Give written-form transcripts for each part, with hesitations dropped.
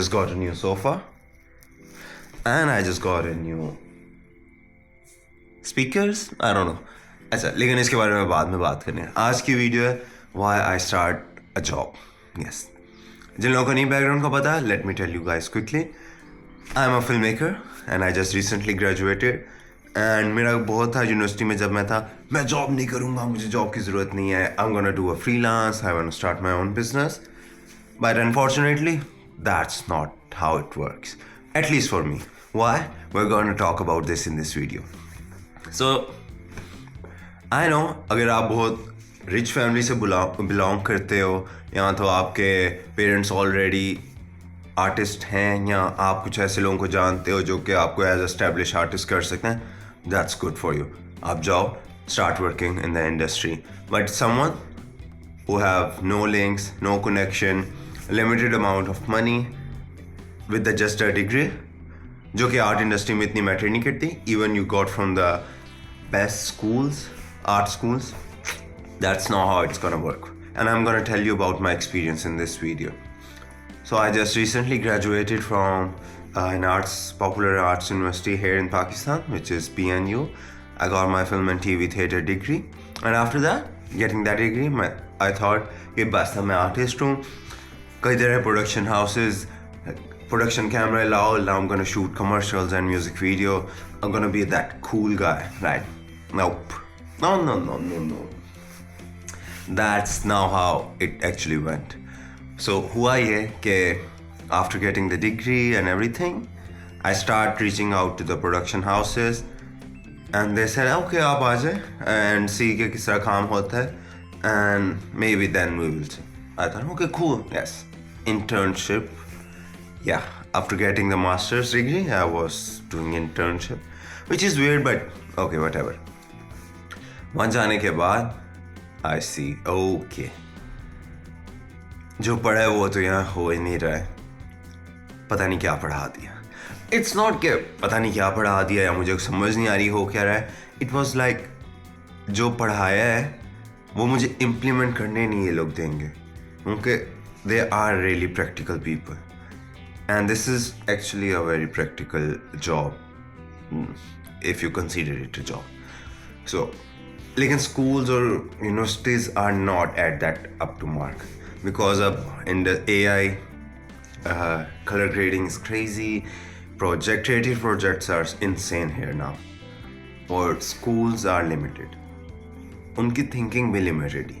Just got a new sofa and I just got a new speakers. I don't know. अच्छा, लेकिन इसके बारे में बाद में बात करनी है. आज की वीडियो है Why I start a job. Yes. जिन लोगों को नहीं बैकग्राउंड का पता है, let me tell you guys quickly. I'm a filmmaker and I just recently graduated. And मेरा बहुत था यूनिवर्सिटी में जब मैं था, मैं जॉब नहीं करूँगा, मुझे जॉब की ज़रूरत नहीं है. I'm gonna do a freelance. I wanna start my own business. But unfortunately, that's not how it works. At least for me. Why? We're going to talk about this in this video. So, I know अगर आप बहुत rich family से belong करते हो या तो आपके parents already artist हैं या आप कुछ ऐसे लोगों को जानते हो जो कि आपको एज एस्टेब्लिश आर्टिस्ट कर सकते हैं, दैट्स गुड फॉर यू. आप जाओ, start working in the industry. But someone who have no links, no connection, limited amount of money with the just a degree, जो कि आर्ट इंडस्ट्री में इतनी matter नहीं करती, even you got from the best schools, art schools, that's not how it's gonna work. And I'm gonna tell you about my experience in this video. So I just recently graduated from an popular arts university here in Pakistan, which is PNU. I got my film and TV theater degree, and after that, getting that degree, I thought कि बस मैं artist हूँ, कई तरह production houses, production camera लाओ, now I'm gonna shoot commercials and music video. I'm gonna be that cool guy, right? Nope. No. That's not how it actually went. So हुआ ये कि after getting the degree and everything, I start reaching out to the production houses and they said, okay, आप आ जाए and see कि किस तरह काम होता है and maybe then we will see. I thought, okay, cool, yes. Internship. Yeah, after getting the master's degree, I was doing internship, which is weird, but okay, whatever. वहाँ जाने के बाद, I see, okay, जो पढ़ा है वो तो यहाँ हो ही नहीं रहा है. पता नहीं क्या पढ़ा दिया. It's not कि पता नहीं क्या पढ़ा दिया या मुझे समझ नहीं आ रही हो क्या रहा है. It was like जो पढ़ाया है वो मुझे implement करने नहीं ये लोग देंगे, क्योंकि they are really practical people. And this is actually a very practical job, if you consider it a job. So, लेकिन schools or universities are not at that up to mark because of in the AI, color grading is crazy. Creative projects are insane here now. Or schools are limited. उनकी thinking भी limited है.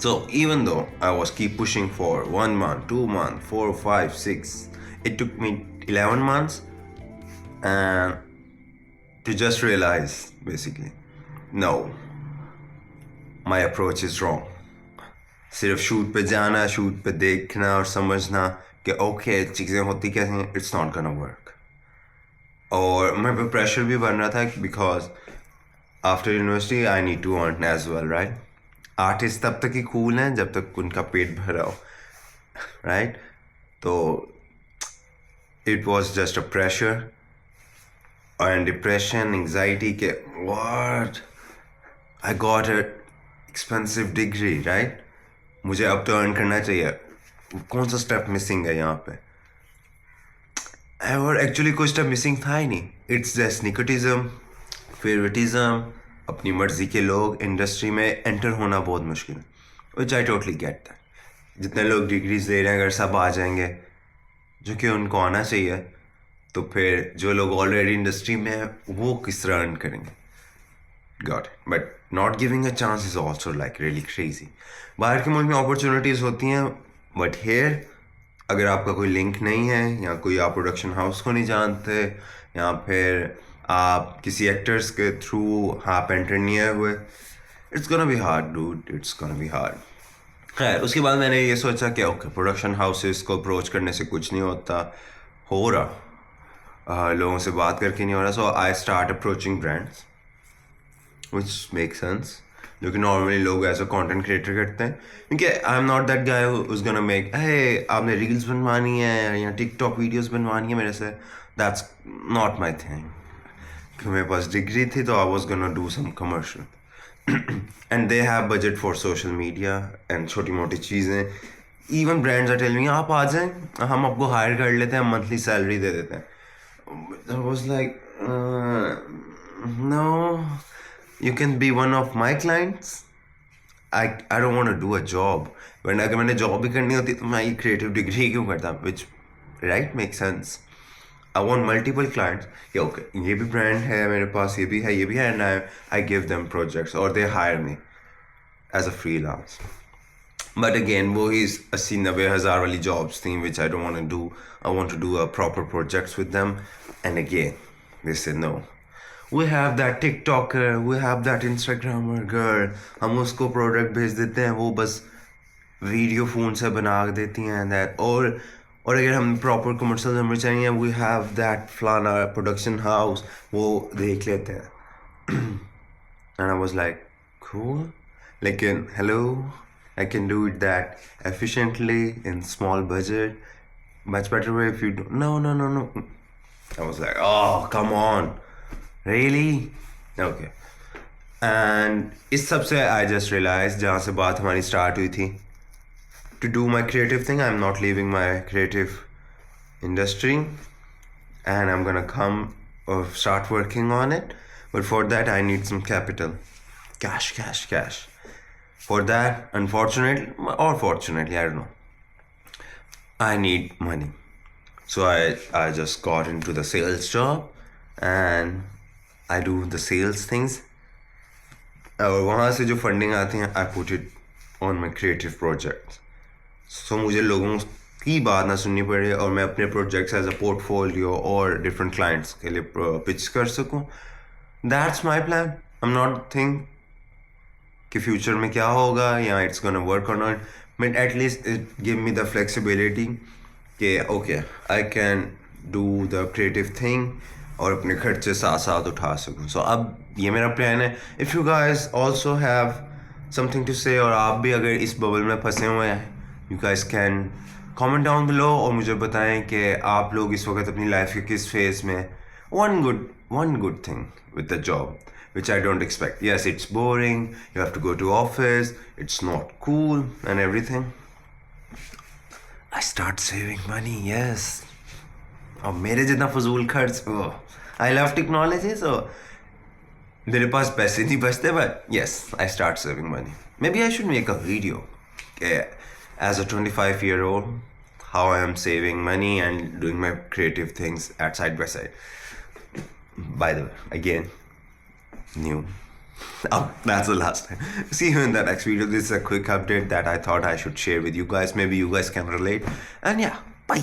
So even though I was keep pushing for 1 month, 2 months, 4, 5, 6, it took me 11 months and to just realize basically, no, my approach is wrong. सिर्फ shoot पे जाना, shoot पे देखना और समझना कि ओके चीज़ें होती कैसे हैं, it's not gonna work. और मेरे पे प्रेशर भी बन रहा था because after university I need to earn as well, right? Artist तब तक ही कूल हैं जब तक उनका पेट भरा हो, राइट? तो it was just a pressure and depression, anxiety के what, I got a expensive degree, right? मुझे अब तो अर्न करना चाहिए. कौन सा स्टेप मिसिंग है यहाँ पे? और एक्चुअली कोई स्टेप मिसिंग था ही नहीं. इट्स जस्ट निकोटिज्म, फेवरेटिज्म, अपनी मर्जी के लोग इंडस्ट्री में एंटर होना बहुत मुश्किल है. विच आई टोटली गेट दैट. जितने लोग डिग्रीज दे रहे हैं अगर सब आ जाएंगे जो कि उनको आना चाहिए, तो फिर जो लोग ऑलरेडी इंडस्ट्री में हैं वो किस तरह अर्न करेंगे? Got it. But not giving a chance is also like really crazy. बाहर के मुल्क में अपॉर्चुनिटीज़ होती हैं, बट हेयर अगर आपका कोई लिंक नहीं है या कोई आप प्रोडक्शन हाउस को नहीं जानते या फिर आप किसी एक्टर्स के थ्रू आप एंटर नहीं आए हुए, it's gonna be hard dude, it's gonna be hard. खैर, उसके बाद मैंने ये सोचा कि ओके प्रोडक्शन हाउसेस को अप्रोच करने से कुछ नहीं होता, हो रहा लोगों से बात करके नहीं हो रहा. So I start approaching brands which make sense, जो कि नॉर्मली लोग एज अ कंटेंट क्रिएटर करते हैं, क्योंकि I am not that guy who's gonna make हे आपने रील्स बनवानी है या टिकटॉक वीडियोस बनवानी है मेरे से. That's not my thing. मेरे पास डिग्री थी तो I was gonna do some commercial and they have budget for social media and छोटी मोटी चीज़ें even brands are telling me आप आ जाएं, हम आपको हायर कर लेते हैं, मंथली सैलरी दे देते हैं. I was like, no, you can be one of my clients. I don't want to do a job. When अगर मैंने जॉब भी करनी होती तो मैं ये क्रिएटिव डिग्री क्यों करता, which right makes sense. I want multiple clients. Yeah, okay, ये भी ब्रांड है मेरे पास, ये भी है, and I give them projects or they hire me as a freelance. But again, वो ही 80-90 वाली jobs थी which I don't want to do. I want to do a proper projects with them. And again, they said no. We have that TikToker, we have that Instagrammer girl. हम उसको product भेज देते हैं, वो बस video phone से बना देती हैं that. और अगर हम प्रॉपर कमर्शियल नंबर चाहिए, we have that फलाना प्रोडक्शन हाउस, वो देख लेते हैं. And I was like, cool. लेकिन hello, I can do it that efficiently in small budget. Much better way if you do. No. I was like, oh, come on. Really? Okay. And इस सब से I just realized, जहाँ से बात हमारी start हुई थी, to do my creative thing, I'm not leaving my creative industry, and I'm gonna come or start working on it. But for that, I need some capital. Cash. For that, unfortunately or fortunately, I don't know, I need money. So I just got into the sales job, and I do the sales things. और वहाँ से जो funding आती है, I put it on my creative projects. So मुझे लोगों की बात ना सुननी पड़े और मैं अपने प्रोजेक्ट्स एज अ पोर्टफोलियो और डिफरेंट क्लाइंट्स के लिए पिच कर सकूँ. That's my plan. I am not think कि फ्यूचर में क्या होगा या it's gonna work or not, but at least it give me the flexibility कि okay, I can do the creative thing और अपने खर्चे साथ साथ उठा सकूँ. सो अब ये मेरा प्लान है. If you guys also have something to say, और आप भी अगर इस बबल में फंसे हुए हैं, you guys can comment down below और मुझे बताएं कि आप लोग इस वक्त अपनी लाइफ के किस फेज में. One good thing with the job which I don't expect. Yes, it's boring, you have to go to office, it's not cool and everything. I start saving money, yes. और मेरे जितना फजूल खर्च, I love technology, so मेरे पास पैसे नहीं बचते, but yes, I start saving money. Maybe I should make a video as a 25-year-old, how I am saving money and doing my creative things at side by side. By the way, again, new. Oh, that's the last time. See you in the next video. This is a quick update that I thought I should share with you guys. Maybe you guys can relate. And yeah, bye.